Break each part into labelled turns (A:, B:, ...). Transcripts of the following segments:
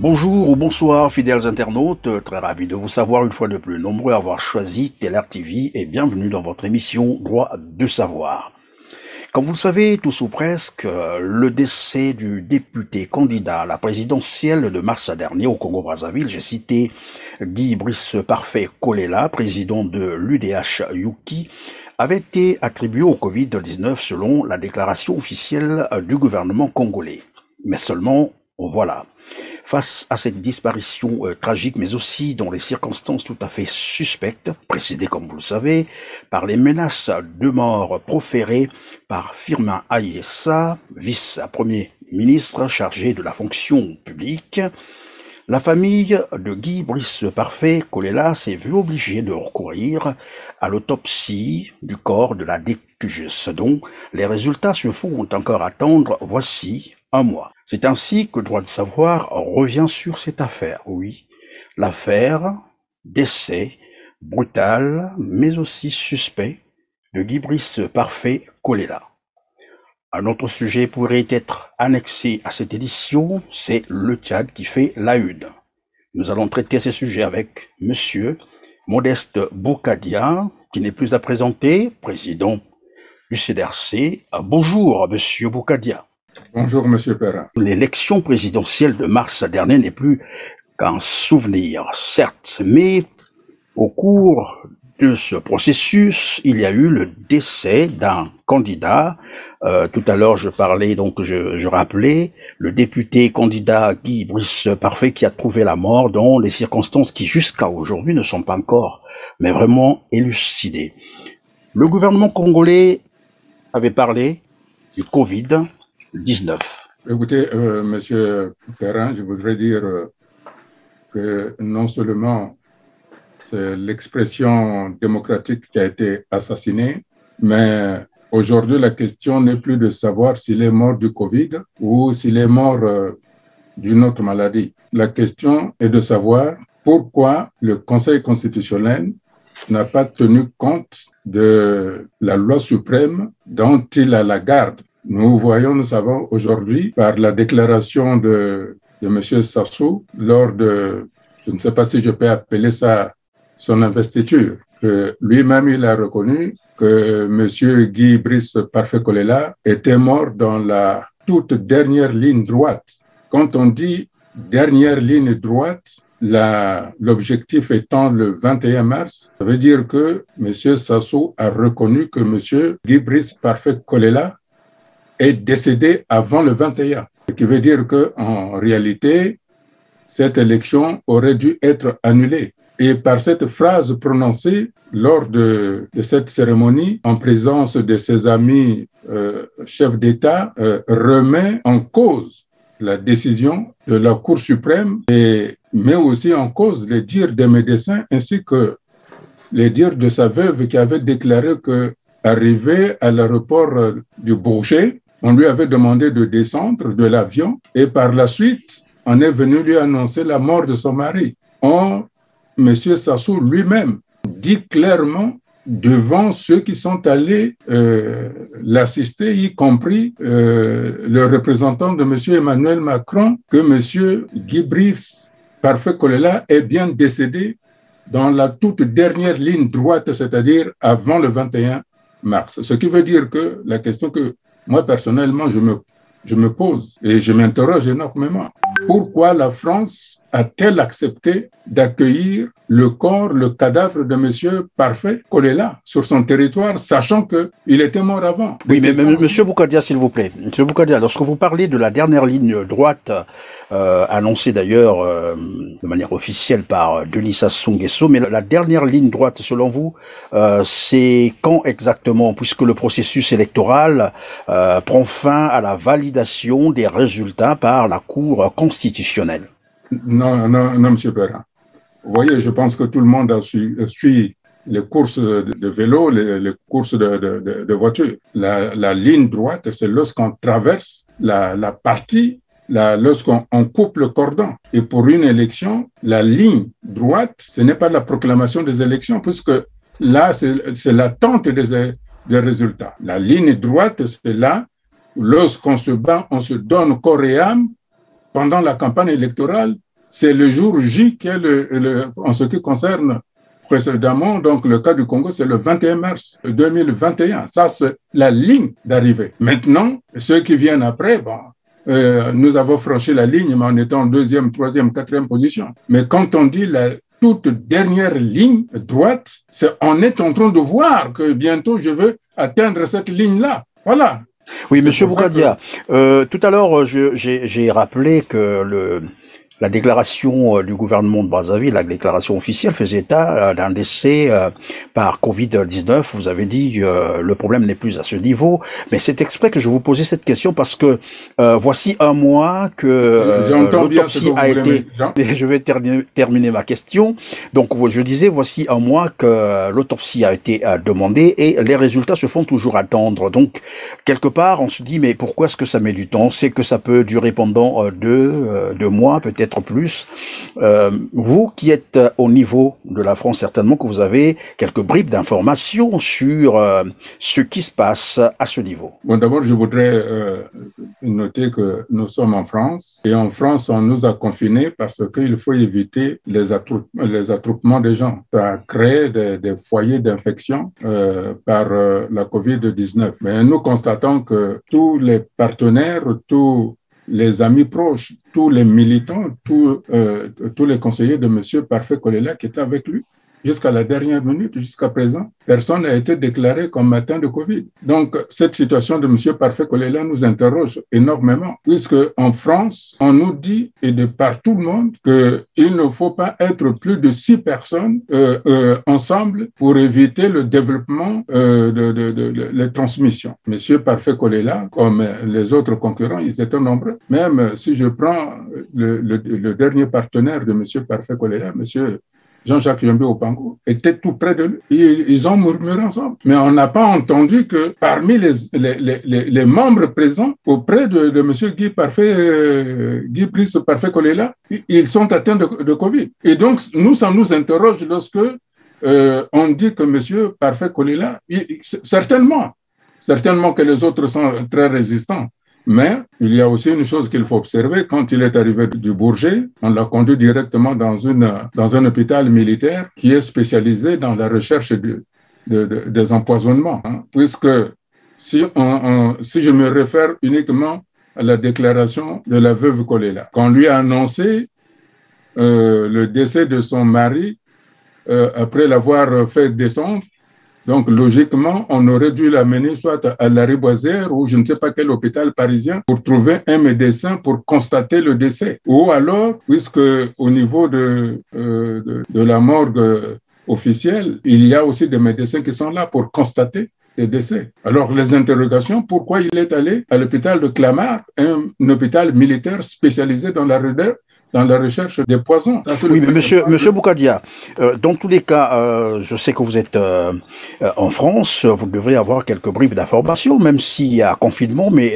A: Bonjour ou bonsoir fidèles internautes, très ravi de vous savoir une fois de plus nombreux à avoir choisi TLR TV et bienvenue dans votre émission Droit de savoir. Comme vous le savez, tous ou presque, le décès du député candidat à la présidentielle de mars dernier au Congo-Brazzaville, j'ai cité Guy Brice Parfait Kolela, président de l'UDH Yuki, avait été attribué au Covid-19 selon la déclaration officielle du gouvernement congolais. Mais seulement, voilà. Face à cette disparition tragique, mais aussi dans les circonstances tout à fait suspectes, précédées, comme vous le savez, par les menaces de mort proférées par Firmin Ayessa, vice-premier ministre chargé de la fonction publique, la famille de Guy Brice Parfait Kolela s'est vue obligée de recourir à l'autopsie du corps de la décujus, dont les résultats se font encore attendre voici un mois. C'est ainsi que Droit de savoir revient sur cette affaire. Oui, l'affaire décès brutal, mais aussi suspect, de Guy Brice Parfait Kolela. Un autre sujet pourrait être annexé à cette édition, c'est le Tchad qui fait la une. Nous allons traiter ces sujets avec Monsieur Modeste Boukadia, qui n'est plus à présenter, président du CDRC. Bonjour, Monsieur Boukadia.
B: Bonjour, Monsieur Perrin.
A: L'élection présidentielle de mars dernier n'est plus qu'un souvenir, certes, mais au cours de ce processus, il y a eu le décès d'un candidat. Tout à l'heure, je parlais, donc je rappelais, le député candidat Guy Brice Parfait qui a trouvé la mort dans les circonstances qui jusqu'à aujourd'hui ne sont pas encore, mais vraiment élucidées. Le gouvernement congolais avait parlé du Covid-19.
B: Écoutez, Monsieur Perrin, je voudrais dire que non seulement c'est l'expression démocratique qui a été assassinée, mais aujourd'hui, la question n'est plus de savoir s'il est mort du Covid ou s'il est mort d'une autre maladie. La question est de savoir pourquoi le Conseil constitutionnel n'a pas tenu compte de la loi suprême dont il a la garde. Nous savons aujourd'hui, par la déclaration de M. Sassou, lors de, je ne sais pas si je peux appeler ça son investiture, que lui-même il a reconnu que M. Guy Brice Parfait Kolela était mort dans la toute dernière ligne droite. Quand on dit dernière ligne droite, l'objectif étant le 21 mars, ça veut dire que M. Sassou a reconnu que M. Guy Brice Parfait Kolela est décédé avant le 21. Ce qui veut dire qu'en réalité, cette élection aurait dû être annulée. Et par cette phrase prononcée lors de cette cérémonie, en présence de ses amis chefs d'État, remet en cause la décision de la Cour suprême et met aussi en cause les dires des médecins ainsi que les dires de sa veuve qui avait déclaré qu'arrivé à l'aéroport du Bourget, on lui avait demandé de descendre de l'avion et par la suite, on est venu lui annoncer la mort de son mari. M. Sassou lui-même dit clairement devant ceux qui sont allés l'assister, y compris le représentant de M. Emmanuel Macron, que M. Guy Brice Parfait Kolela est bien décédé dans la toute dernière ligne droite, c'est-à-dire avant le 21 mars. Ce qui veut dire que la question que moi, personnellement, je me pose et je m'interroge énormément. Pourquoi la France a-t-elle accepté d'accueillir le corps, le cadavre de M. Parfait Kolela sur son territoire, sachant qu'il était mort avant?
A: Oui, mais M. Boukadia, s'il vous plaît. M. Boukadia, lorsque vous parlez de la dernière ligne droite, annoncée d'ailleurs de manière officielle par Denis Sassou Nguesso, mais la dernière ligne droite, selon vous, c'est quand exactement, puisque le processus électoral prend fin à la validation des résultats par la Cour constitutionnelle?
B: Non, M. Perrin. Vous voyez, je pense que tout le monde suit les courses de vélo, les courses de voiture. La ligne droite, c'est lorsqu'on traverse la partie, lorsqu'on coupe le cordon. Et pour une élection, la ligne droite, ce n'est pas la proclamation des élections, puisque là, c'est l'attente des résultats. La ligne droite, c'est là, lorsqu'on se bat, on se donne corps et âme pendant la campagne électorale c'est le jour J qui est en ce qui concerne précédemment, donc le cas du Congo, c'est le 21 mars 2021. Ça, c'est la ligne d'arrivée. Maintenant, ceux qui viennent après, bon, nous avons franchi la ligne, mais en étant en deuxième, troisième, quatrième position. Mais quand on dit la toute dernière ligne droite, on est en train de voir que bientôt je veux atteindre cette ligne-là. Voilà.
A: Oui, Monsieur Bougadia, tout à l'heure, j'ai rappelé que la déclaration du gouvernement de Brazzaville, la déclaration officielle, faisait état d'un décès par Covid-19. Vous avez dit le problème n'est plus à ce niveau, mais c'est exprès que je vous posais cette question parce que voici un mois que l'autopsie a été... Je vais terminer ma question. Donc, je disais, voici un mois que l'autopsie a été demandée et les résultats se font toujours attendre. Donc, quelque part, on se dit, mais pourquoi est-ce que ça met du temps? C'est que ça peut durer pendant deux mois, peut-être plus. Vous qui êtes au niveau de la France, certainement que vous avez quelques bribes d'informations sur ce qui se passe à ce niveau.
B: Bon, d'abord, je voudrais noter que nous sommes en France et en France, on nous a confinés parce qu'il faut éviter les attroupements des gens. Ça crée des foyers d'infection par la COVID-19. Mais nous constatons que tous les partenaires, tous les amis proches, tous les militants, tous les conseillers de M. Parfait Kolela qui étaient avec lui, jusqu'à la dernière minute, jusqu'à présent, personne n'a été déclaré comme atteint de Covid. Donc, cette situation de M. Parfait Kolela nous interroge énormément, puisque en France, on nous dit, et de par tout le monde, qu'il ne faut pas être plus de 6 personnes ensemble pour éviter le développement les transmissions. M. Parfait Kolela, comme les autres concurrents, ils étaient nombreux. Même si je prends le dernier partenaire de M. Parfait Kolela, M. Jean-Jacques Yombe Opango, était tout près de lui. Ils ont murmuré ensemble. Mais on n'a pas entendu que parmi les membres présents auprès de M. Guy Brice Parfait Kolela, ils sont atteints de Covid. Et donc, ça nous interroge lorsque on dit que M. Parfait Kolela, certainement que les autres sont très résistants. Mais il y a aussi une chose qu'il faut observer. Quand il est arrivé du Bourget, on l'a conduit directement dans un hôpital militaire qui est spécialisé dans la recherche des empoisonnements. Hein, puisque si je me réfère uniquement à la déclaration de la veuve Kolela, quand on lui a annoncé le décès de son mari après l'avoir fait descendre, donc, logiquement, on aurait dû l'amener soit à la Riboisière ou je ne sais pas quel hôpital parisien pour trouver un médecin pour constater le décès. Ou alors, puisque au niveau de la morgue officielle, il y a aussi des médecins qui sont là pour constater les décès. Alors, les interrogations, pourquoi il est allé à l'hôpital de Clamart, un hôpital militaire spécialisé dans la recherche des poisons.
A: Oui, mais monsieur Bougadia, dans tous les cas, je sais que vous êtes en France, vous devrez avoir quelques bribes d'informations, même s'il y a confinement, mais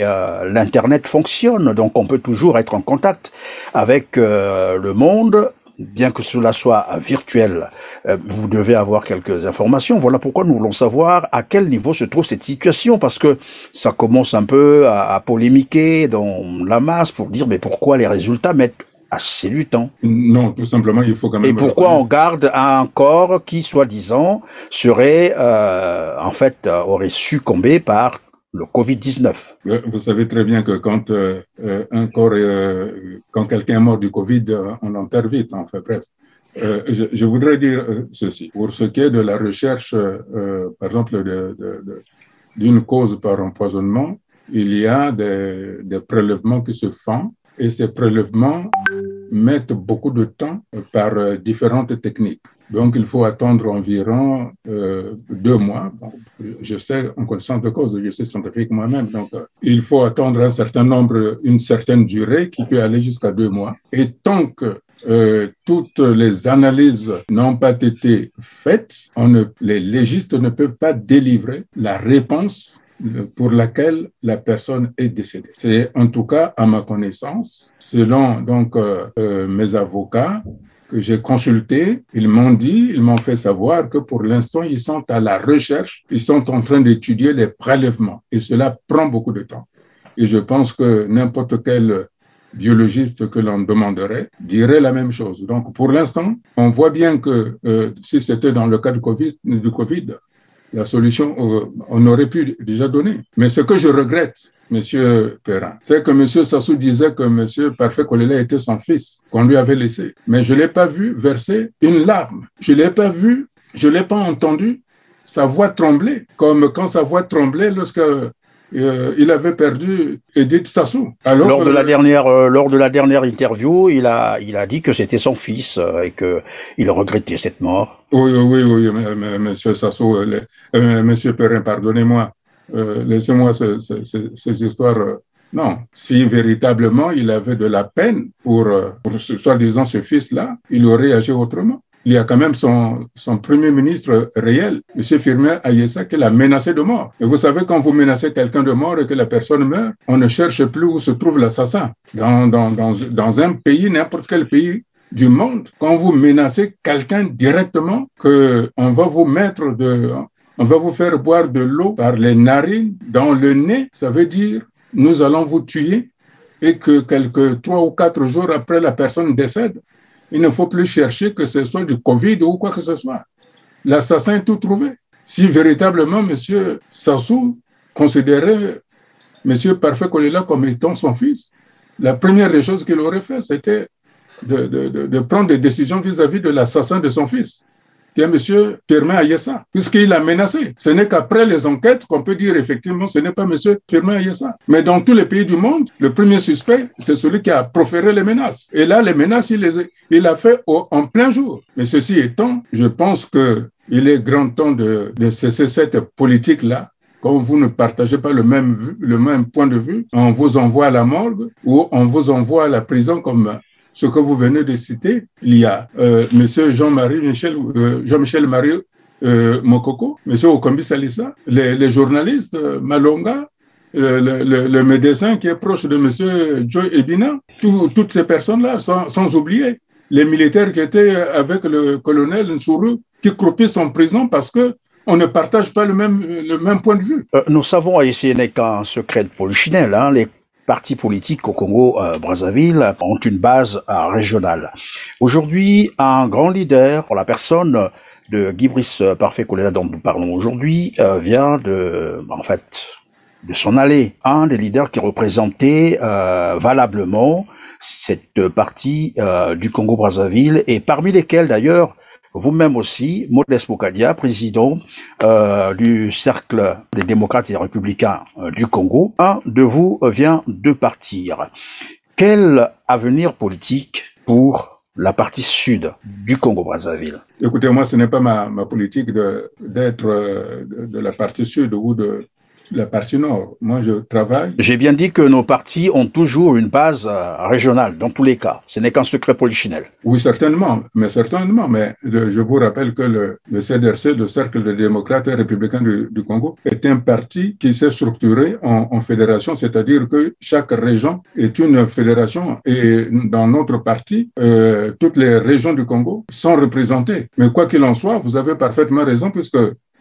A: l'Internet fonctionne, donc on peut toujours être en contact avec le monde. Bien que cela soit virtuel, vous devez avoir quelques informations. Voilà pourquoi nous voulons savoir à quel niveau se trouve cette situation, parce que ça commence un peu à polémiquer dans la masse pour dire mais pourquoi les résultats mettent assez du temps.
B: Non, tout simplement, il faut quand même...
A: Et pourquoi on garde un corps qui, soi-disant, serait, aurait succombé par le Covid-19?
B: Vous savez très bien que quand quand quelqu'un est mort du Covid, on l'enterre vite, enfin bref. Je voudrais dire ceci. Pour ce qui est de la recherche, par exemple, d'une cause par empoisonnement, il y a des prélèvements qui se font et ces prélèvements mettent beaucoup de temps par différentes techniques. Donc, il faut attendre environ 2 mois. Bon, je sais, en connaissance de cause, je sais scientifique moi-même. Donc, il faut attendre une certaine durée qui peut aller jusqu'à 2 mois. Et tant que toutes les analyses n'ont pas été faites, les légistes ne peuvent pas délivrer la réponse pour laquelle la personne est décédée. C'est en tout cas, à ma connaissance, selon donc mes avocats que j'ai consultés, ils m'ont fait savoir que pour l'instant, ils sont à la recherche, ils sont en train d'étudier les prélèvements et cela prend beaucoup de temps. Et je pense que n'importe quel biologiste que l'on demanderait dirait la même chose. Donc, pour l'instant, on voit bien que si c'était dans le cas du Covid, la solution, on aurait pu déjà donner. Mais ce que je regrette, Monsieur Perrin, c'est que Monsieur Sassou disait que Monsieur Parfait Kolela était son fils, qu'on lui avait laissé. Mais je ne l'ai pas vu verser une larme. Je ne l'ai pas vu, je ne l'ai pas entendu sa voix trembler, comme quand sa voix tremblait lorsque il avait perdu Edith Sassou. Alors,
A: lors de la dernière interview, il a dit que c'était son fils et que il regrettait cette mort.
B: Oui, Monsieur Sassou, Monsieur Perrin, pardonnez-moi, laissez-moi ces histoires. Non, si véritablement il avait de la peine pour soi-disant ce fils-là, il aurait agi autrement. Il y a quand même son premier ministre réel, M. Firmin Ayessa, qui l'a menacé de mort. Et vous savez, quand vous menacez quelqu'un de mort et que la personne meurt, on ne cherche plus où se trouve l'assassin. Dans un pays, n'importe quel pays du monde, quand vous menacez quelqu'un directement, on va vous on va vous faire boire de l'eau par les narines, dans le nez, ça veut dire nous allons vous tuer, et que quelques 3 ou 4 jours après la personne décède, il ne faut plus chercher que ce soit du Covid ou quoi que ce soit. L'assassin est tout trouvé. Si véritablement M. Sassou considérait M. Parfait Kolela comme étant son fils, la première des choses qu'il aurait fait, c'était de prendre des décisions vis-à-vis de l'assassin de son fils, qui est M. Firmin Ayessa, puisqu'il a menacé. Ce n'est qu'après les enquêtes qu'on peut dire effectivement ce n'est pas M. Firmin Ayessa. Mais dans tous les pays du monde, le premier suspect, c'est celui qui a proféré les menaces. Et là, les menaces, il a fait en plein jour. Mais ceci étant, je pense qu'il est grand temps de cesser cette politique-là. Quand vous ne partagez pas le même point de vue, on vous envoie à la morgue ou on vous envoie à la prison comme ce que vous venez de citer. Il y a M. Jean-Michel Marie Mokoko, M. Okombi Salissa, les journalistes, Malonga, le médecin qui est proche de M. Joe Ebina, toutes ces personnes-là, sans oublier les militaires qui étaient avec le colonel Nchourou, qui croupissent en prison parce que on ne partage pas le même point de vue.
A: Nous savons, et ce n'est qu'un secret de polichinelle, les partis politiques au Congo-Brazzaville ont une base régionale. Aujourd'hui, un grand leader, pour la personne de Guy Brice Parfait Kolela dont nous parlons aujourd'hui, vient de s'en aller. Un des leaders qui représentait valablement cette partie du Congo-Brazzaville et parmi lesquels d'ailleurs vous-même aussi, Modeste Mukadia, président du Cercle des démocrates et républicains du Congo, un de vous vient de partir. Quel avenir politique pour la partie sud du Congo-Brazzaville?
B: Écoutez, moi, ce n'est pas ma politique d'être de la partie sud ou de la partie nord. Moi, je travaille.
A: J'ai bien dit que nos partis ont toujours une base régionale, dans tous les cas. Ce n'est qu'un secret polichinelle.
B: Oui, certainement. Mais je vous rappelle que le CDRC, le Cercle des démocrates et républicains du Congo, est un parti qui s'est structuré en fédération, c'est-à-dire que chaque région est une fédération. Et dans notre parti, toutes les régions du Congo sont représentées. Mais quoi qu'il en soit, vous avez parfaitement raison, puisque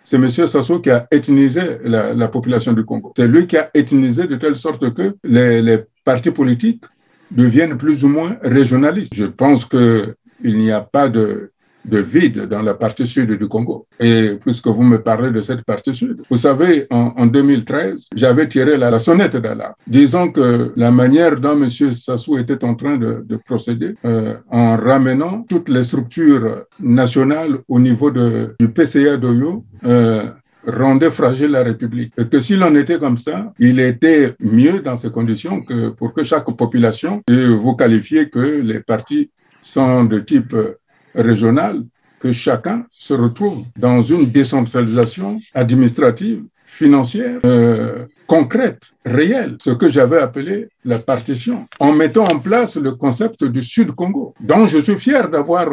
B: c'est M. Sassou qui a ethnisé la population du Congo. C'est lui qui a ethnisé de telle sorte que les partis politiques deviennent plus ou moins régionalistes. Je pense qu'il n'y a pas de vide dans la partie sud du Congo. Et puisque vous me parlez de cette partie sud, vous savez, en 2013, j'avais tiré la sonnette d'alarme, disant que la manière dont M. Sassou était en train de procéder, en ramenant toutes les structures nationales au niveau du PCA d'Oyo, rendait fragile la République. Et que si l'on était comme ça, il était mieux dans ces conditions que pour que chaque population, et vous qualifiez que les partis sont de type régional, que chacun se retrouve dans une décentralisation administrative, financière, concrète, réelle, ce que j'avais appelé la partition, en mettant en place le concept du Sud-Congo, dont je suis fier d'avoir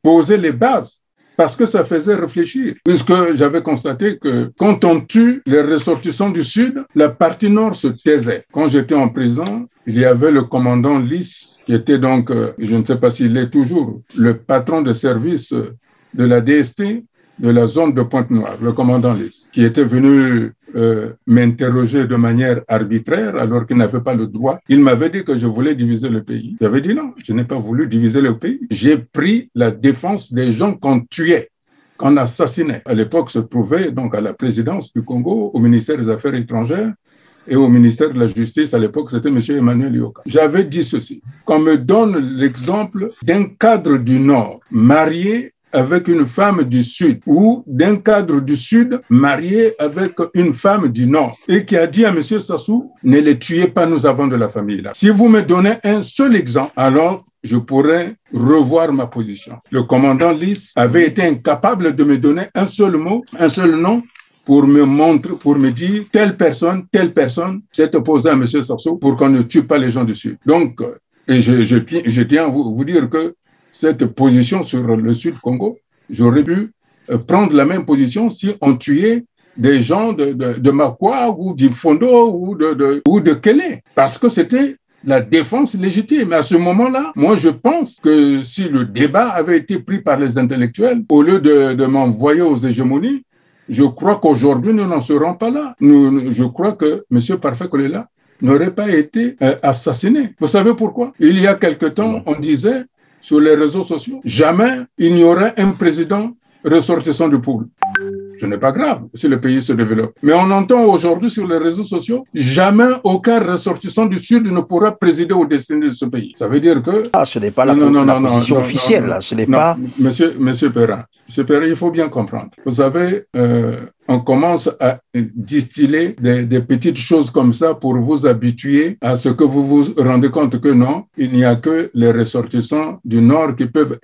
B: posé les bases, parce que ça faisait réfléchir, puisque j'avais constaté que quand on tue les ressortissants du Sud, la partie Nord se taisait. Quand j'étais en prison, il y avait le commandant Lys, qui était donc, je ne sais pas s'il est toujours, le patron de service de la DST, de la zone de Pointe-Noire, le commandant Lys, qui était venu m'interroger de manière arbitraire alors qu'il n'avait pas le droit. Il m'avait dit que je voulais diviser le pays. J'avais dit non, je n'ai pas voulu diviser le pays. J'ai pris la défense des gens qu'on tuait, qu'on assassinait. À l'époque, se trouvait donc à la présidence du Congo, au ministère des Affaires étrangères et au ministère de la Justice. À l'époque, c'était M. Emmanuel Yoka. J'avais dit ceci, qu'on me donne l'exemple d'un cadre du Nord marié avec une femme du Sud ou d'un cadre du Sud marié avec une femme du Nord et qui a dit à M. Sassou, ne les tuez pas, nous avons de la famille là. Si vous me donnez un seul exemple, alors je pourrais revoir ma position. Le commandant Lys avait été incapable de me donner un seul mot, un seul nom pour me montrer, pour me dire telle personne s'est opposée à M. Sassou pour qu'on ne tue pas les gens du Sud. Donc, et je tiens à vous dire que cette position sur le Sud Congo, j'aurais pu prendre la même position si on tuait des gens de Makwa ou d'Ifondo ou de Kélé, parce que c'était la défense légitime. À ce moment-là, moi, je pense que si le débat avait été pris par les intellectuels, au lieu de m'envoyer aux hégémonies, je crois qu'aujourd'hui, nous n'en serons pas là. Je crois que M. Parfait Kolela n'aurait pas été assassiné. Vous savez pourquoi? Il y a quelque temps, on disait sur les réseaux sociaux, jamais il n'y aurait un président ressortissant du pôle. Ce n'est pas grave si le pays se développe. Mais on entend aujourd'hui sur les réseaux sociaux, jamais aucun ressortissant du Sud ne pourra présider au destin de ce pays. Ça veut dire que...
A: Ah, ce n'est pas la position officielle. Ce n'est pas...
B: Monsieur Perrin, il faut bien comprendre. Vous savez, on commence à distiller des petites choses comme ça pour vous habituer à ce que vous vous rendez compte que non, il n'y a que les ressortissants du Nord qui peuvent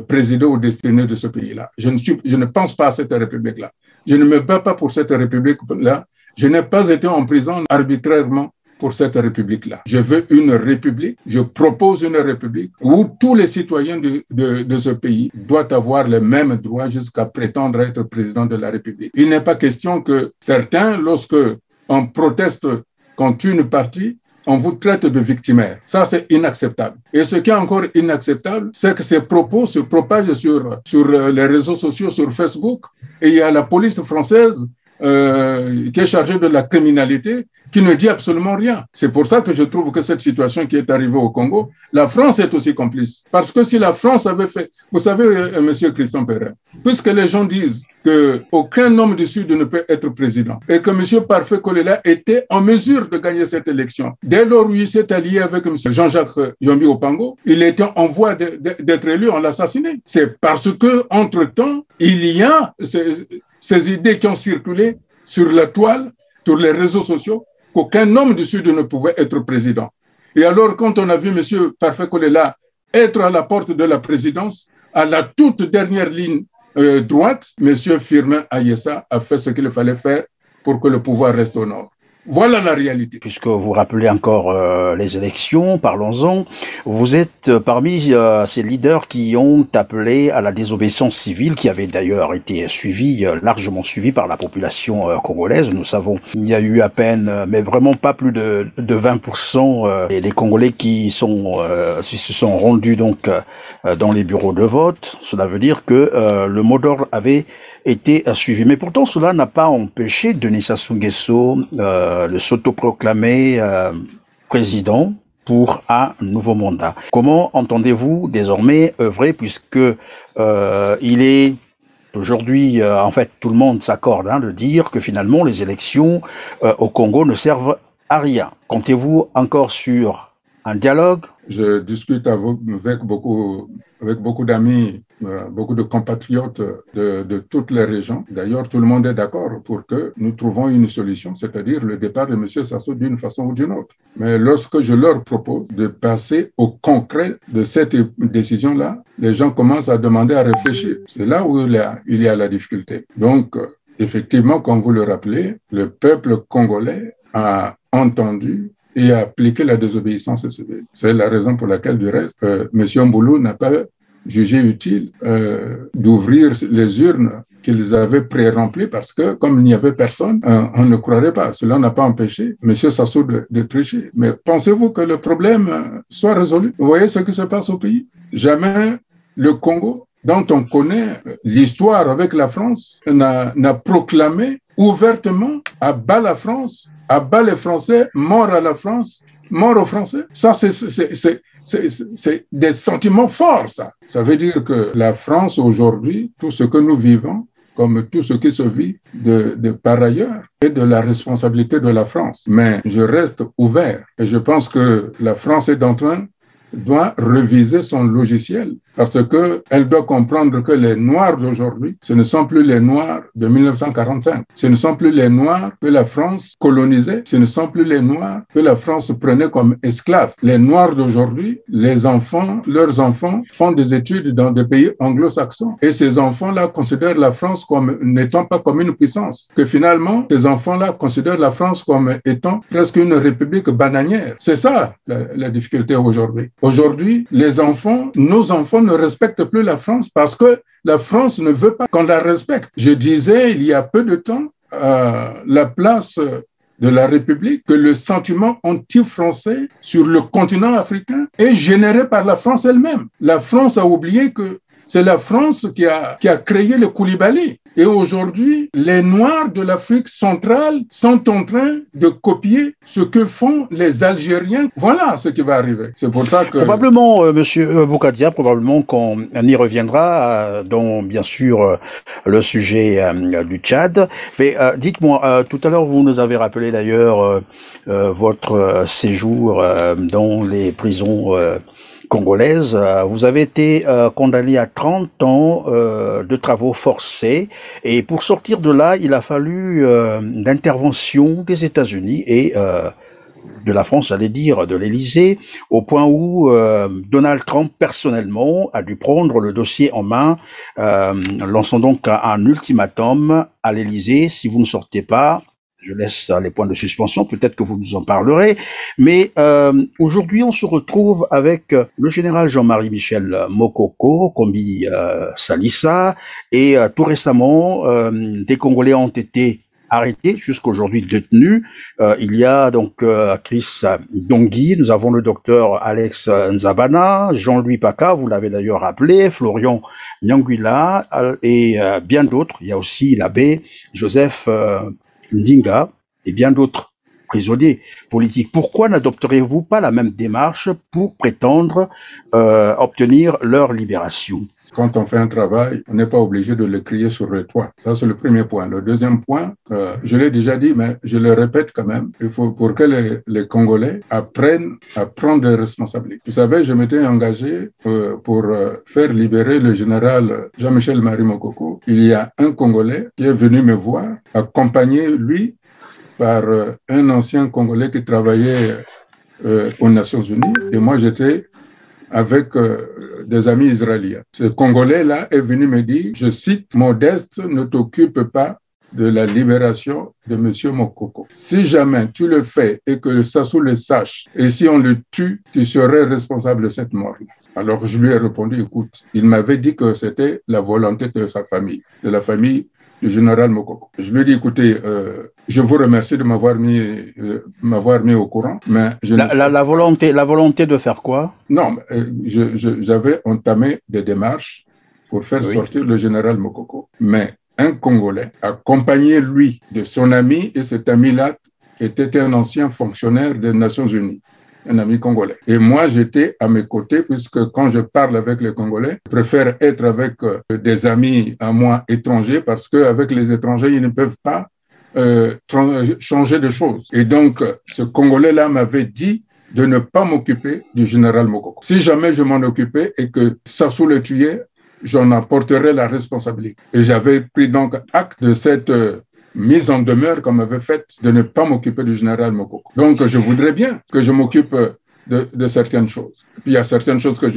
B: présider au destiné de ce pays-là. Je ne pense pas à cette République-là. Je ne me bats pas pour cette République-là. Je n'ai pas été en prison arbitrairement pour cette République-là. Je veux une République, je propose une République où tous les citoyens de ce pays doivent avoir les mêmes droits jusqu'à prétendre être président de la République. Il n'est pas question que certains, lorsque on proteste contre une partie, on vous traite de victimaire. Ça, c'est inacceptable. Et ce qui est encore inacceptable, c'est que ces propos se propagent sur les réseaux sociaux, sur Facebook, et il y a la police française qui est chargée de la criminalité, qui ne dit absolument rien. C'est pour ça que je trouve que cette situation qui est arrivée au Congo, la France est aussi complice. Parce que si la France avait fait... Vous savez, Monsieur Christian Perrin, puisque les gens disent qu'aucun homme du Sud ne peut être président et que M. Parfait Kolela était en mesure de gagner cette élection, dès lors où il s'est allié avec M. Jean-Jacques Yombi Opango, il était en voie d'être élu, on l'a assassiné. C'est parce que, entre-temps, il y a ces idées qui ont circulé sur la toile, sur les réseaux sociaux, qu'aucun homme du Sud ne pouvait être président. Et alors, quand on a vu M. Parfait Kolela être à la porte de la présidence, à la toute dernière ligne droite, M. Firmin Ayessa a fait ce qu'il fallait faire pour que le pouvoir reste au nord. Voilà la réalité.
A: Puisque vous rappelez encore les élections, parlons-en. Vous êtes parmi ces leaders qui ont appelé à la désobéissance civile, qui avait d'ailleurs été largement suivie par la population congolaise. Nous savons, il y a eu à peine, mais vraiment pas plus de 20% des Congolais qui se sont rendus donc dans les bureaux de vote. Cela veut dire que le mot d'ordre avait été suivi. Mais pourtant, cela n'a pas empêché Denis Sassou Nguesso de s'autoproclamer président pour un nouveau mandat. Comment entendez-vous désormais œuvrer, puisque il est aujourd'hui, en fait, tout le monde s'accorde de dire que finalement les élections au Congo ne servent à rien. Comptez-vous encore sur un dialogue?
B: Je discute avec beaucoup d'amis, beaucoup de compatriotes de toutes les régions. D'ailleurs, tout le monde est d'accord pour que nous trouvions une solution, c'est-à-dire le départ de M. Sassou d'une façon ou d'une autre. Mais lorsque je leur propose de passer au concret de cette décision-là, les gens commencent à demander à réfléchir. C'est là où il y a la difficulté. Donc, effectivement, comme vous le rappelez, le peuple congolais a entendu et a appliqué la désobéissance civile. C'est la raison pour laquelle, du reste, M. Mboulou n'a pas jugé utile d'ouvrir les urnes qu'ils avaient pré-remplies parce que, comme il n'y avait personne, on ne croirait pas. Cela n'a pas empêché M. Sassou de tricher. Mais pensez-vous que le problème soit résolu? Vous voyez ce qui se passe au pays? Jamais le Congo dont on connaît l'histoire avec la France, n'a proclamé ouvertement à bas la France, à bas les Français, mort à la France, mort aux Français. Ça, c'est des sentiments forts, ça. Ça veut dire que la France aujourd'hui, tout ce que nous vivons, comme tout ce qui se vit de par ailleurs, et de la responsabilité de la France. Mais je reste ouvert et je pense que la France est en train doit reviser son logiciel parce qu'elle doit comprendre que les Noirs d'aujourd'hui, ce ne sont plus les Noirs de 1945. Ce ne sont plus les Noirs que la France colonisait. Ce ne sont plus les Noirs que la France prenait comme esclaves. Les Noirs d'aujourd'hui, leurs enfants font des études dans des pays anglo-saxons. Et ces enfants-là considèrent la France comme n'étant pas comme une puissance. Que finalement, ces enfants-là considèrent la France comme étant presque une république bananière. C'est ça la difficulté aujourd'hui. Aujourd'hui, nos enfants ne respectent plus la France parce que la France ne veut pas qu'on la respecte. Je disais il y a peu de temps à la place de la République que le sentiment anti-français sur le continent africain est généré par la France elle-même. La France a oublié que c'est la France qui a créé le Koulibaly. Et aujourd'hui, les Noirs de l'Afrique centrale sont en train de copier ce que font les Algériens. Voilà ce qui va arriver. C'est pour ça que...
A: Probablement, Monsieur Boukadia, probablement qu'on y reviendra, dont bien sûr le sujet du Tchad. Mais dites-moi, tout à l'heure, vous nous avez rappelé d'ailleurs votre séjour dans les prisons congolaise. Vous avez été condamné à 30 ans de travaux forcés et pour sortir de là, il a fallu l'intervention des États-Unis et de la France, j'allais dire, de l'Élysée, au point où Donald Trump personnellement a dû prendre le dossier en main, lançant donc un ultimatum à l'Élysée: si vous ne sortez pas, je laisse les points de suspension, peut-être que vous nous en parlerez. Mais aujourd'hui, on se retrouve avec le général Jean-Marie Michel Mokoko, Kombi Salissa, et tout récemment, des Congolais ont été arrêtés, jusqu'aujourd'hui détenus. Il y a donc Chris Dongui, nous avons le docteur Alex Nzabana, Jean-Louis Paca, vous l'avez d'ailleurs rappelé, Florian Nyangwila, et bien d'autres. Il y a aussi l'abbé Joseph Ndinga et bien d'autres prisonniers politiques. Pourquoi n'adopterez-vous pas la même démarche pour prétendre obtenir leur libération?
B: Quand on fait un travail, on n'est pas obligé de le crier sur le toit. Ça, c'est le premier point. Le deuxième point, je l'ai déjà dit, mais je le répète quand même, il faut pour que les Congolais apprennent à prendre des responsabilités. Vous savez, je m'étais engagé pour faire libérer le général Jean-Michel Marie Mokoko. Il y a un Congolais qui est venu me voir, accompagné, lui, par un ancien Congolais qui travaillait aux Nations Unies. Et moi, j'étais avec des amis israéliens. Ce Congolais-là est venu me dire, je cite, « Modeste, ne t'occupe pas de la libération de M. Mokoko. Si jamais tu le fais et que Sassou le sache, et si on le tue, tu serais responsable de cette mort-là. » Alors je lui ai répondu, écoute, il m'avait dit que c'était la volonté de sa famille, de la famille du général Mokoko. Je lui ai dit, écoutez, je vous remercie de m'avoir mis au courant, mais
A: la volonté de faire quoi?
B: Non, j'avais entamé des démarches pour faire sortir le général Mokoko. Mais un Congolais, accompagné lui de son ami, et cet ami-là était un ancien fonctionnaire des Nations Unies, un ami congolais. Et moi, j'étais à mes côtés, puisque quand je parle avec les Congolais, je préfère être avec des amis à moi étrangers, parce qu'avec les étrangers, ils ne peuvent pas changer de choses. Et donc, ce Congolais-là m'avait dit de ne pas m'occuper du général Mokoko. Si jamais je m'en occupais et que Sassou le tuait, j'en apporterais la responsabilité. Et j'avais pris donc acte de cette mise en demeure qu'on m'avait faite de ne pas m'occuper du général Mokoko. Donc, je voudrais bien que je m'occupe de certaines choses. Puis, il y a certaines choses que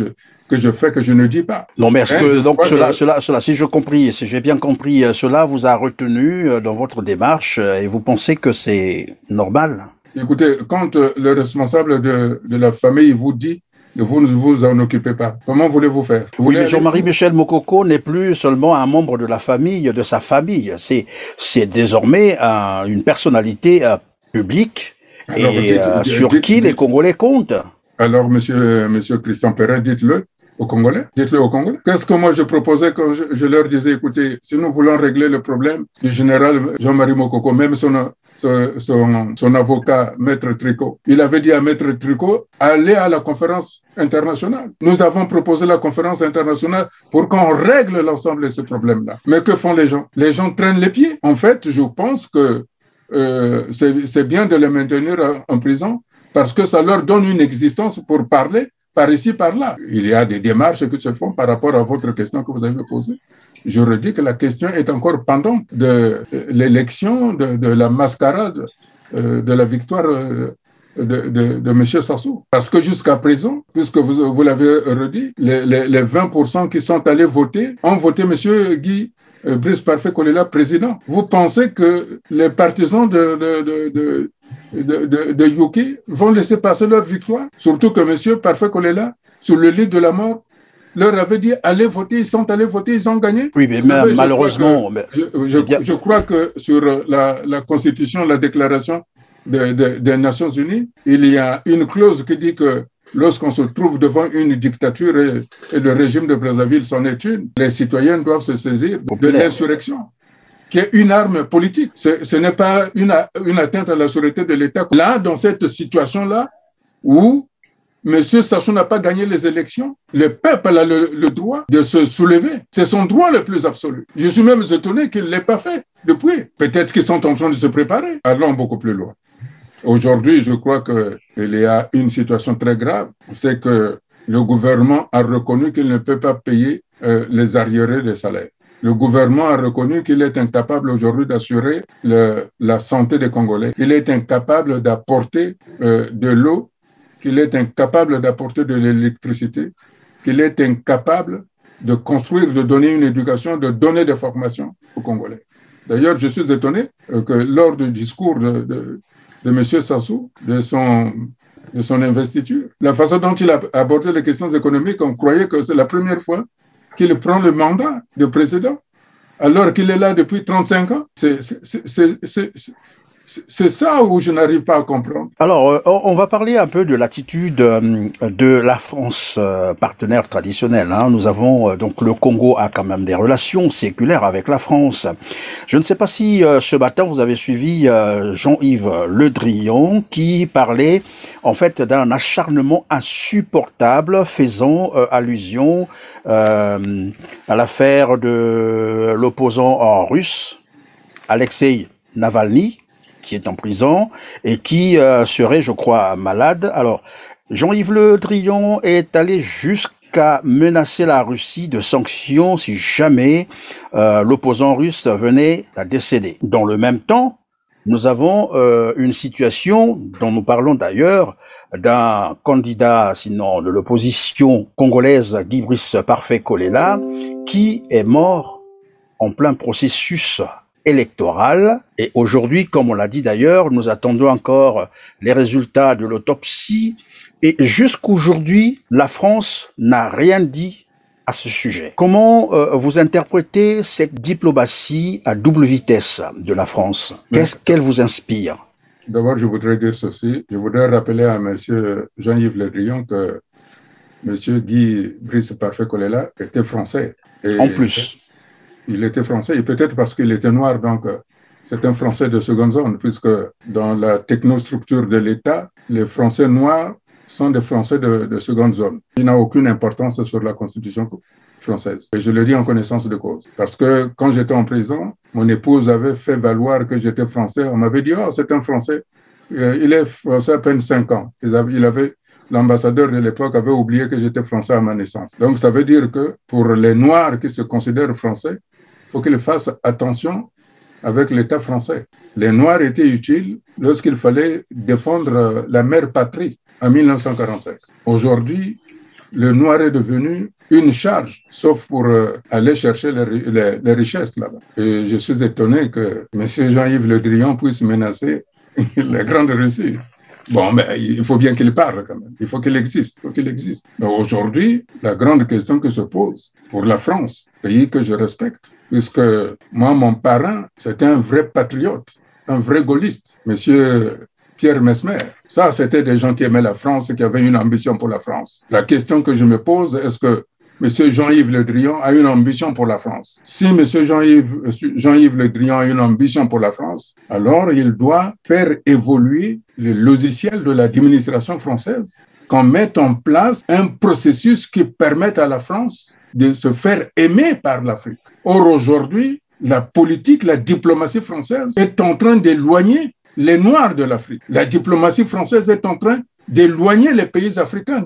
B: je fais que je ne dis pas.
A: Non, mais est-ce que donc cela, si j'ai bien compris, cela vous a retenu dans votre démarche et vous pensez que c'est normal?
B: Écoutez, quand le responsable de la famille vous dit que vous ne vous en occupez pas, comment voulez-vous faire?
A: Oui, mais Jean-Marie Michel Mokoko n'est plus seulement un membre de la famille, de sa famille. C'est désormais une personnalité publique. Alors, et sur qui les Congolais comptent?
B: Alors, monsieur Christian Perrin, dites-le. aux Congolais. Dites-le aux Congolais. Qu'est-ce que moi je proposais quand je leur disais, écoutez, si nous voulons régler le problème du général Jean-Marie Mokoko, même son avocat, Maître Tricot, il avait dit à Maître Tricot, allez à la conférence internationale. Nous avons proposé la conférence internationale pour qu'on règle l'ensemble de ces problèmes-là. Mais que font les gens? Les gens traînent les pieds. En fait, je pense que c'est bien de les maintenir en prison parce que ça leur donne une existence pour parler par ici, par là. Il y a des démarches qui se font par rapport à votre question que vous avez posée. Je redis que la question est encore pendante de l'élection, de la mascarade, de la victoire de M. Sassou. Parce que jusqu'à présent, puisque vous l'avez redit, les 20% qui sont allés voter ont voté M. Guy Brice Parfait Kolela président. Vous pensez que les partisans de Yuki vont laisser passer leur victoire? Surtout que M. Parfait Kolela, sur le lit de la mort, leur avait dit allez voter, ils sont allés voter, ils ont gagné.
A: Oui, mais malheureusement...
B: Je crois que sur la Constitution, la déclaration des Nations Unies, il y a une clause qui dit que lorsqu'on se trouve devant une dictature et le régime de Brazzaville s'en est une, les citoyens doivent se saisir de l'insurrection, qui est une arme politique. Ce n'est pas une atteinte à la sûreté de l'État. Là, dans cette situation-là, où M. Sassou n'a pas gagné les élections, le peuple a le droit de se soulever. C'est son droit le plus absolu. Je suis même étonné qu'il ne l'ait pas fait depuis. Peut-être qu'ils sont en train de se préparer. Allons beaucoup plus loin. Aujourd'hui, je crois qu'il y a une situation très grave. C'est que le gouvernement a reconnu qu'il ne peut pas payer les arriérés des salaires. Le gouvernement a reconnu qu'il est incapable aujourd'hui d'assurer la santé des Congolais. Il est incapable d'apporter de l'eau, qu'il est incapable d'apporter de l'électricité, qu'il est incapable de construire, de donner une éducation, de donner des formations aux Congolais. D'ailleurs, je suis étonné que lors du discours de M. Sassou, de son investiture, la façon dont il a abordé les questions économiques, on croyait que c'est la première fois qu'il prend le mandat de président, alors qu'il est là depuis 35 ans. C'est ça où je n'arrive pas à comprendre.
A: Alors, on va parler un peu de l'attitude de la France, partenaire traditionnel. Hein. Nous avons, donc le Congo a quand même des relations séculaires avec la France. Je ne sais pas si ce matin vous avez suivi Jean-Yves Le Drian qui parlait en fait d'un acharnement insupportable faisant allusion à l'affaire de l'opposant russe, Alexei Navalny, qui est en prison et qui serait, je crois, malade. Alors, Jean-Yves Le Drian est allé jusqu'à menacer la Russie de sanctions si jamais l'opposant russe venait à décéder. Dans le même temps, nous avons une situation dont nous parlons d'ailleurs d'un candidat, sinon de l'opposition congolaise, Guy Brice Parfait Kolela, qui est mort en plein processus électorale. Et aujourd'hui, comme on l'a dit d'ailleurs, nous attendons encore les résultats de l'autopsie. Et jusqu'aujourd'hui, la France n'a rien dit à ce sujet. Comment vous interprétez cette diplomatie à double vitesse de la France? Qu'est-ce qu'elle vous inspire?
B: D'abord, je voudrais dire ceci. Je voudrais rappeler à M. Jean-Yves Le Drian que M. Guy Brice Parfait Kolela était français. Et
A: en plus.
B: Il était français, et peut-être parce qu'il était noir, donc c'est un Français de seconde zone, puisque dans la technostructure de l'État, les Français noirs sont des Français de seconde zone. Il n'a aucune importance sur la Constitution française. Et je le dis en connaissance de cause. Parce que quand j'étais en prison, mon épouse avait fait valoir que j'étais français. On m'avait dit, oh, c'est un Français. Il est français à peine 5 ans. L'ambassadeur de l'époque avait oublié que j'étais français à ma naissance. Donc, ça veut dire que pour les Noirs qui se considèrent français, il faut qu'ils fassent attention avec l'État français. Les Noirs étaient utiles lorsqu'il fallait défendre la mère patrie en 1945. Aujourd'hui, le Noir est devenu une charge, sauf pour aller chercher les richesses là-bas. Et je suis étonné que M. Jean-Yves Le Drian puisse menacer la Grande Russie. Bon, mais il faut bien qu'il parle quand même. Il faut qu'il existe. Mais aujourd'hui, la grande question que se pose pour la France, pays que je respecte, puisque moi, mon parrain, c'était un vrai patriote, un vrai gaulliste. Monsieur Pierre Mesmer. Ça, c'était des gens qui aimaient la France et qui avaient une ambition pour la France. La question que je me pose, est-ce que M. Jean-Yves Le Drian a une ambition pour la France? Si M. Jean-Yves Le Drian a une ambition pour la France, alors il doit faire évoluer le logiciel de l'administration française, qu'on mette en place un processus qui permette à la France de se faire aimer par l'Afrique. Or, aujourd'hui, la politique, la diplomatie française est en train d'éloigner les Noirs de l'Afrique. La diplomatie française est en train d'éloigner les pays africains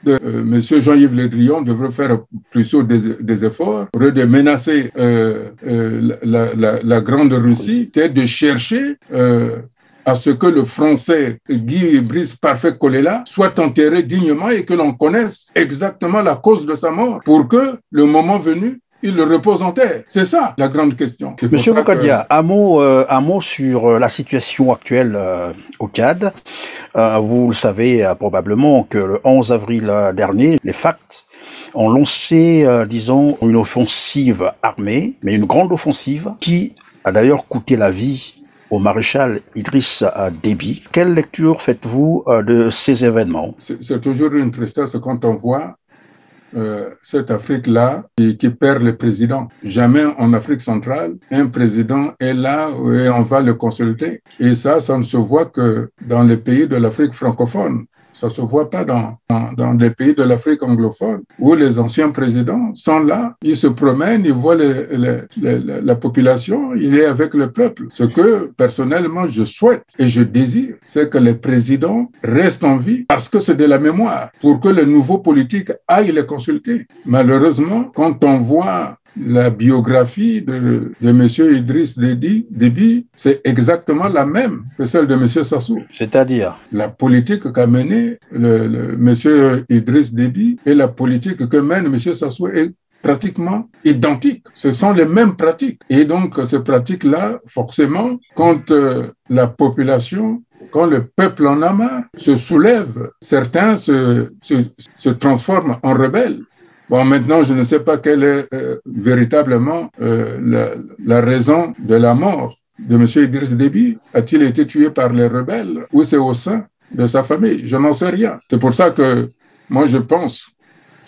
B: M. Jean-Yves Le Drian devrait faire plutôt des efforts pour de menacer la Grande Russie, c'est de chercher à ce que le Français Guy Brice Parfait Kolela soit enterré dignement et que l'on connaisse exactement la cause de sa mort pour que, le moment venu, il repose en terre. C'est ça la grande question.
A: Monsieur Boukadia, un mot sur la situation actuelle au Tchad. Vous le savez probablement que le 11 avril dernier, les FACT ont lancé, disons, une offensive armée, mais une grande offensive qui a d'ailleurs coûté la vie au maréchal Idriss Déby. Quelle lecture faites-vous de ces événements?
B: C'est toujours une tristesse quand on voit cette Afrique-là qui perd le président. Jamais en Afrique centrale, un président est là et on va le consulter. Et ça ne se voit que dans les pays de l'Afrique francophone. Ça ne se voit pas dans les pays de l'Afrique anglophone, où les anciens présidents sont là, ils se promènent, ils voient la population, il est avec le peuple. Ce que, personnellement, je souhaite et je désire, c'est que les présidents restent en vie parce que c'est de la mémoire, pour que les nouveaux politiques aillent les consulter. Malheureusement, quand on voit la biographie de M. Idriss Déby, c'est exactement la même que celle de M. Sassou.
A: C'est-à-dire?
B: La politique qu'a menée M. Idriss Déby et la politique que mène M. Sassou est pratiquement identique. Ce sont les mêmes pratiques. Et donc, ces pratiques-là, forcément, quand la population, quand le peuple en a marre, se soulève, certains se transforment en rebelles. Bon, maintenant, je ne sais pas quelle est véritablement la raison de la mort de M. Idriss Déby. A-t-il été tué par les rebelles ou c'est au sein de sa famille? Je n'en sais rien. C'est pour ça que moi, je pense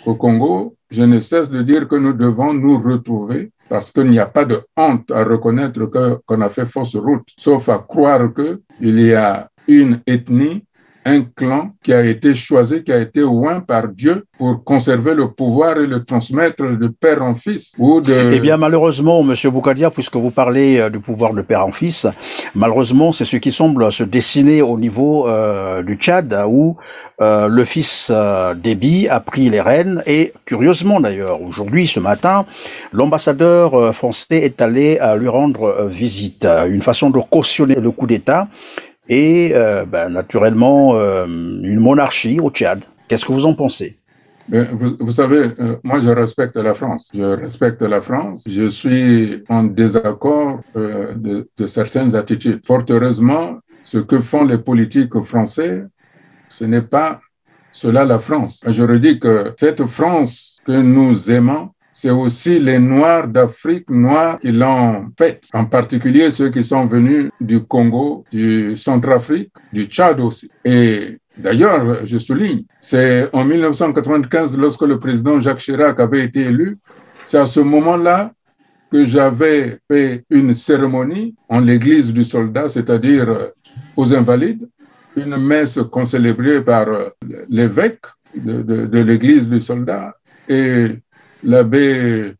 B: qu'au Congo, je ne cesse de dire que nous devons nous retrouver parce qu'il n'y a pas de honte à reconnaître qu'on a fait fausse route, sauf à croire qu'il y a une ethnie, un clan qui a été choisi, qui a été oint par Dieu pour conserver le pouvoir et le transmettre de père en fils.
A: Eh bien, malheureusement, Monsieur Boukadia, puisque vous parlez du pouvoir de père en fils, malheureusement, c'est ce qui semble se dessiner au niveau du Tchad, où le fils Déby a pris les rênes. Et curieusement d'ailleurs, aujourd'hui, ce matin, l'ambassadeur français est allé lui rendre visite. Une façon de cautionner le coup d'État. Et naturellement une monarchie au Tchad. Qu'est-ce que vous en pensez?
B: Vous savez, moi je respecte la France. Je respecte la France. Je suis en désaccord de certaines attitudes. Fort heureusement, ce que font les politiques français, ce n'est pas cela la France. Je redis que cette France que nous aimons, c'est aussi les Noirs d'Afrique noire qui l'ont faite, en particulier ceux qui sont venus du Congo, du Centrafrique, du Tchad aussi. Et d'ailleurs, je souligne, c'est en 1995, lorsque le président Jacques Chirac avait été élu, c'est à ce moment-là que j'avais fait une cérémonie en l'église du soldat, c'est-à-dire aux Invalides, une messe concélébrée par l'évêque de l'église du soldat et l'abbé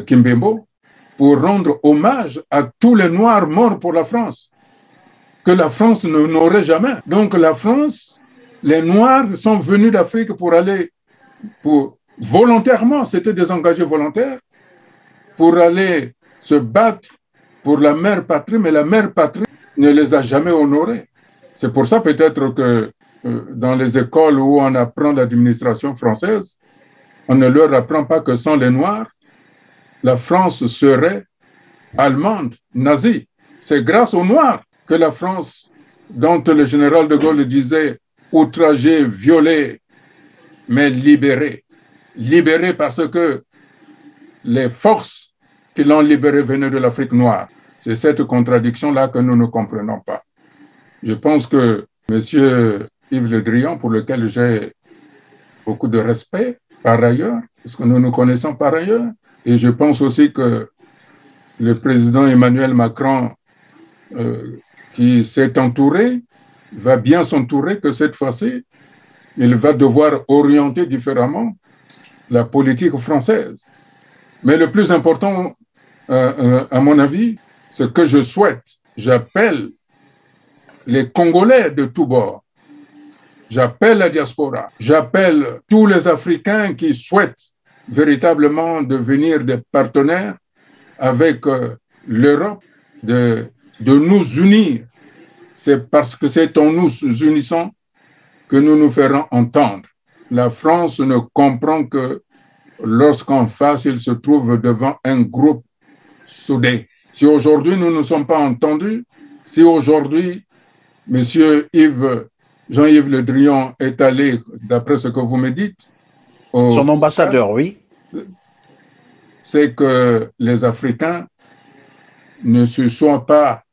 B: Kimbembo, pour rendre hommage à tous les Noirs morts pour la France, que la France n'aurait jamais. Donc la France, les Noirs sont venus d'Afrique volontairement, c'était des engagés volontaires, pour aller se battre pour la mère patrie, mais la mère patrie ne les a jamais honorés. C'est pour ça peut-être que dans les écoles où on apprend l'administration française, on ne leur apprend pas que sans les Noirs, la France serait allemande, nazie. C'est grâce aux Noirs que la France, dont le général de Gaulle disait outragée, violée, mais libérée. Libérée parce que les forces qui l'ont libérée venaient de l'Afrique noire. C'est cette contradiction-là que nous ne comprenons pas. Je pense que M. Yves Le Drian, pour lequel j'ai beaucoup de respect par ailleurs, parce que nous nous connaissons par ailleurs, et je pense aussi que le président Emmanuel Macron, qui s'est entouré, va bien s'entourer, que cette fois-ci, il va devoir orienter différemment la politique française. Mais le plus important, à mon avis, ce que je souhaite, j'appelle les Congolais de tous bords, j'appelle la diaspora, j'appelle tous les Africains qui souhaitent véritablement devenir des partenaires avec l'Europe, de nous unir. C'est parce que c'est en nous unissant que nous nous ferons entendre. La France ne comprend que lorsqu'en face, il se trouve devant un groupe soudé. Si aujourd'hui nous ne sommes pas entendus, si aujourd'hui M. Jean-Yves Le Drian est allé, d'après ce que vous me dites,
A: son ambassadeur, oui,
B: c'est que les Africains ne se sont pas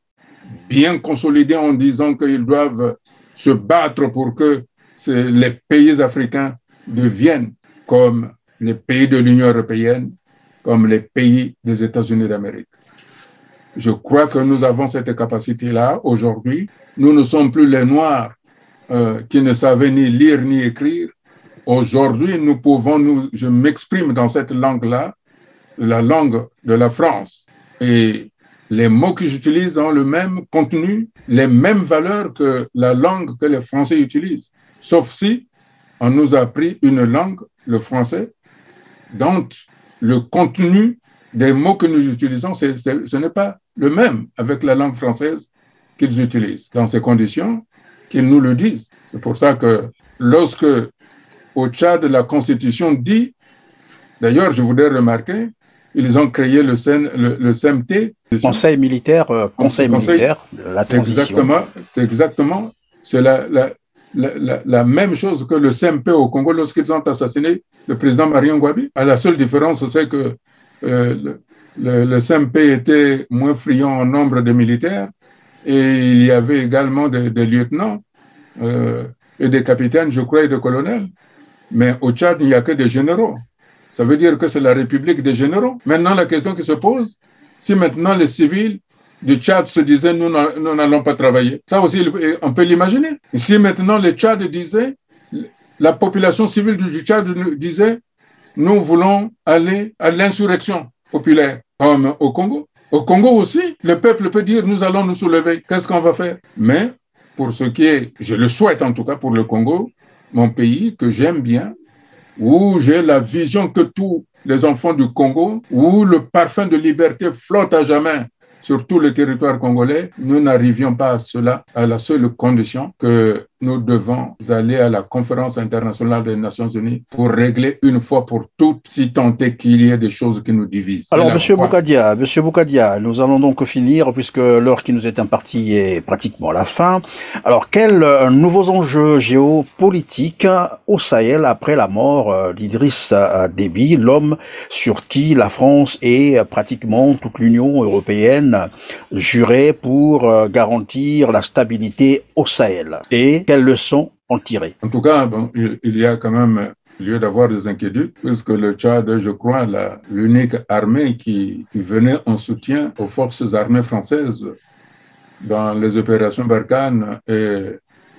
B: bien consolidés en disant qu'ils doivent se battre pour que les pays africains deviennent comme les pays de l'Union européenne, comme les pays des États-Unis d'Amérique. Je crois que nous avons cette capacité-là aujourd'hui. Nous ne sommes plus les Noirs qui ne savaient ni lire ni écrire. Aujourd'hui, nous pouvons, je m'exprime dans cette langue-là, la langue de la France. Et les mots que j'utilise ont le même contenu, les mêmes valeurs que la langue que les Français utilisent. Sauf si on nous a appris une langue, le français, dont le contenu des mots que nous utilisons, ce n'est pas le même avec la langue française qu'ils utilisent. Dans ces conditions, qu'ils nous le disent. C'est pour ça que lorsque au Tchad, la Constitution dit, d'ailleurs, je voudrais remarquer, ils ont créé le CMT.
A: Conseil militaire, conseil militaire de la transition.
B: C'est la même chose que le CMP au Congo lorsqu'ils ont assassiné le président Marion Ngouabi. La seule différence, c'est que le CMP était moins friand en nombre de militaires et il y avait également des lieutenants et des capitaines, je crois, et des colonels. Mais au Tchad, il n'y a que des généraux. Ça veut dire que c'est la République des généraux. Maintenant, la question qui se pose, si maintenant les civils du Tchad se disaient nous n'allons pas travailler, ça aussi, on peut l'imaginer. Si maintenant le Tchad disait, la population civile du Tchad disait nous voulons aller à l'insurrection populaire, comme au Congo. Au Congo aussi, le peuple peut dire nous allons nous soulever. Qu'est-ce qu'on va faire? Mais pour ce qui est, je le souhaite en tout cas pour le Congo, mon pays que j'aime bien, où j'ai la vision que tous les enfants du Congo, où le parfum de liberté flotte à jamais sur tout le territoire congolais, nous n'arrivions pas à cela à la seule condition que nous devons aller à la conférence internationale des Nations Unies pour régler une fois pour toutes, si tant est qu'il y ait des choses qui nous divisent.
A: Alors, Monsieur Boukadia, nous allons donc finir puisque l'heure qui nous est impartie est pratiquement à la fin. Alors, quels nouveaux enjeux géopolitiques au Sahel après la mort d'Idriss Déby, l'homme sur qui la France et pratiquement toute l'Union européenne juraient pour garantir la stabilité au Sahel? Et quelles leçons en tirer?
B: En tout cas, bon, il y a quand même lieu d'avoir des inquiétudes, puisque le Tchad, je crois, l'unique armée qui venait en soutien aux forces armées françaises dans les opérations Barkhane et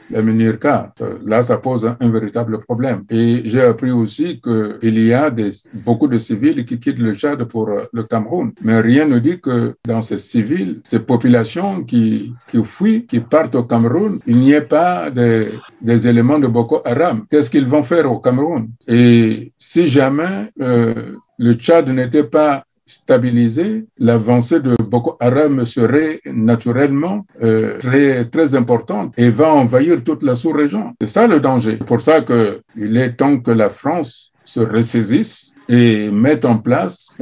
B: la Minirka. Là, ça pose un véritable problème. Et j'ai appris aussi qu'il y a beaucoup de civils qui quittent le Tchad pour le Cameroun. Mais rien ne dit que dans ces civils, ces populations qui fuient, qui partent au Cameroun, il n'y ait pas des éléments de Boko Haram. Qu'est-ce qu'ils vont faire au Cameroun? Et si jamais le Tchad n'était pas stabilisé, l'avancée de Boko Haram serait naturellement très importante et va envahir toute la sous-région. C'est ça le danger. C'est pour ça qu'il est temps que la France se ressaisisse et mette en place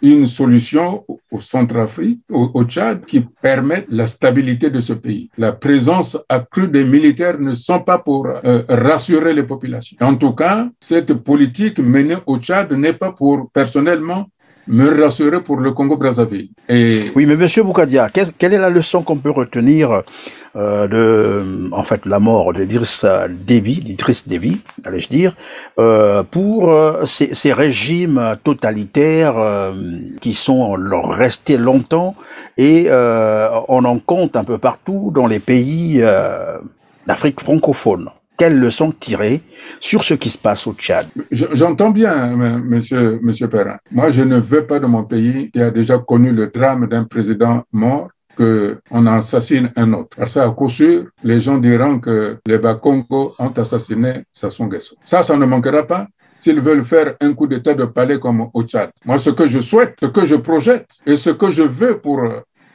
B: une solution au Centrafrique, au Tchad, qui permette la stabilité de ce pays. La présence accrue des militaires ne sont pas pour rassurer les populations. En tout cas, cette politique menée au Tchad n'est pas pour, personnellement, me rassurer pour le Congo-Brazzaville.
A: Oui, mais Monsieur Boukadia, quelle est la leçon qu'on peut retenir en fait, la mort d'Idriss Déby, allais-je dire, pour ces régimes totalitaires qui sont restés longtemps et on en compte un peu partout dans les pays d'Afrique francophone. Quelle leçon tirer sur ce qui se passe au Tchad?
B: J'entends bien, monsieur Perrin. Moi, je ne veux pas de mon pays qui a déjà connu le drame d'un président mort qu'on assassine un autre. Parce qu'à coup sûr, les gens diront que les Bas-Congo ont assassiné Sassou Nguesso. Ça ne manquera pas s'ils veulent faire un coup d'état de palais comme au Tchad. Moi, ce que je souhaite, ce que je projette et ce que je veux pour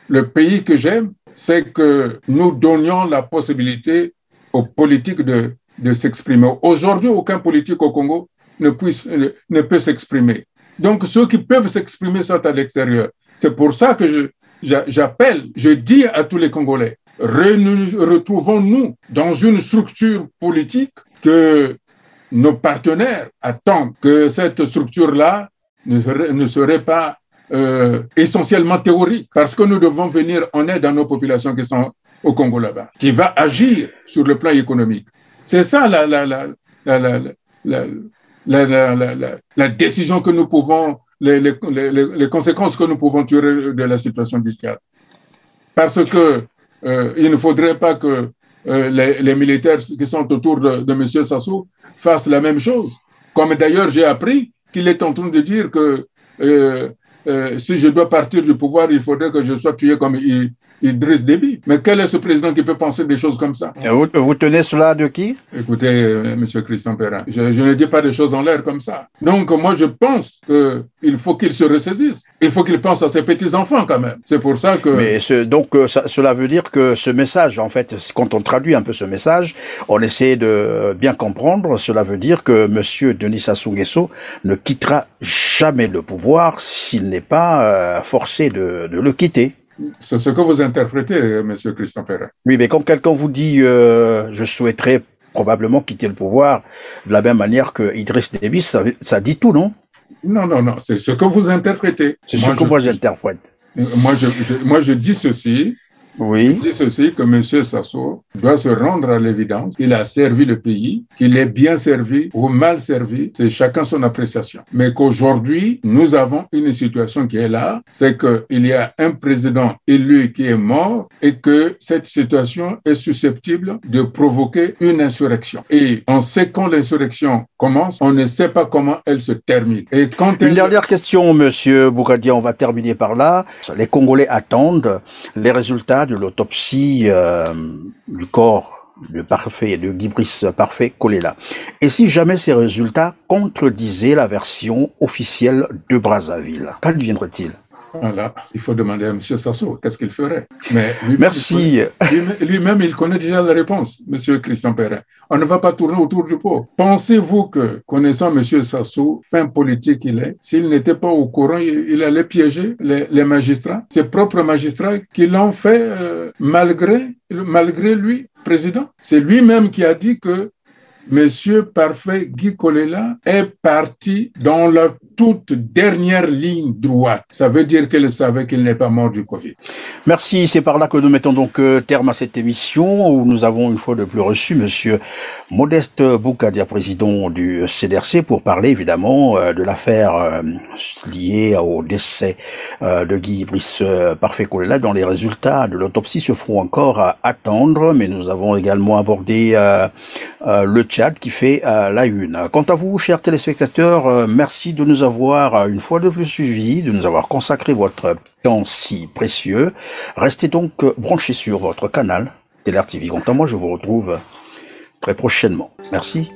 B: le pays que j'aime, c'est que nous donnions la possibilité aux politiques de s'exprimer. Aujourd'hui, aucun politique au Congo ne peut s'exprimer. Donc, ceux qui peuvent s'exprimer sont à l'extérieur. C'est pour ça que j'appelle, je dis à tous les Congolais, retrouvons-nous dans une structure politique que nos partenaires attendent que cette structure-là ne serait pas essentiellement théorique, parce que nous devons venir en aide à nos populations qui sont au Congo là-bas, qui va agir sur le plan économique. C'est ça la décision que nous pouvons, les conséquences que nous pouvons tirer de la situation du Tchad. Parce que il ne faudrait pas que les militaires qui sont autour de M. Sassou fassent la même chose. Comme d'ailleurs j'ai appris qu'il est en train de dire que si je dois partir du pouvoir, il faudrait que je sois tué comme Idriss Déby. Mais quel est ce président qui peut penser des choses comme ça?
A: Vous tenez cela de qui?
B: Écoutez, M. Christian Perrin, je ne dis pas des choses en l'air comme ça. Donc, moi, je pense qu'il faut qu'il se ressaisisse. Il faut qu'il pense à ses petits-enfants quand même. C'est pour ça que...
A: Mais cela veut dire que ce message, en fait, quand on traduit un peu ce message, on essaie de bien comprendre, cela veut dire que M. Denis Sassou Nguesso ne quittera jamais le pouvoir s'il n'est pas forcé de le quitter.
B: C'est ce que vous interprétez, M. Christian Perrin.
A: Oui, mais quand quelqu'un vous dit je souhaiterais probablement quitter le pouvoir de la même manière que Idriss Déby, ça dit tout, non?
B: Non, c'est ce que vous interprétez.
A: C'est ce que moi j'interprète.
B: Moi, je dis ceci.
A: Oui.
B: Je dis ceci, que M. Sassou doit se rendre à l'évidence qu'il a servi le pays, qu'il est bien servi ou mal servi, c'est chacun son appréciation. Mais qu'aujourd'hui, nous avons une situation qui est là, c'est qu'il y a un président élu qui est mort et que cette situation est susceptible de provoquer une insurrection. Et on sait quand l'insurrection commence, on ne sait pas comment elle se termine. Et quand
A: Une dernière question, M. Boukadia, on va terminer par là. Les Congolais attendent les résultats de l'autopsie du corps de Guy Brice Parfait Kolela. Et si jamais ces résultats contredisaient la version officielle de Brazzaville, qu'adviendrait-il?
B: Voilà, il faut demander à M. Sassou qu'est-ce qu'il ferait. Mais
A: merci.
B: Lui-même, il connaît déjà la réponse, M. Christian Perrin. On ne va pas tourner autour du pot. Pensez-vous que, connaissant M. Sassou, fin politique qu'il est, s'il n'était pas au courant, il allait piéger les magistrats, ses propres magistrats qui l'ont fait malgré lui, président. C'est lui-même qui a dit que Monsieur Parfait Guy Kolela est parti dans la toute dernière ligne droite. Ça veut dire qu'il savait qu'il n'est pas mort du Covid.
A: Merci, c'est par là que nous mettons donc terme à cette émission où nous avons une fois de plus reçu Monsieur Modeste Boukadia, président du CDRC, pour parler évidemment de l'affaire liée au décès de Guy Brice Parfait Kolela, dont les résultats de l'autopsie se feront encore attendre, mais nous avons également abordé le Tchad qui fait la une. Quant à vous, chers téléspectateurs, merci de nous avoir une fois de plus suivis, de nous avoir consacré votre temps si précieux. Restez donc branchés sur votre canal TLR TV. Quant à moi, je vous retrouve très prochainement. Merci.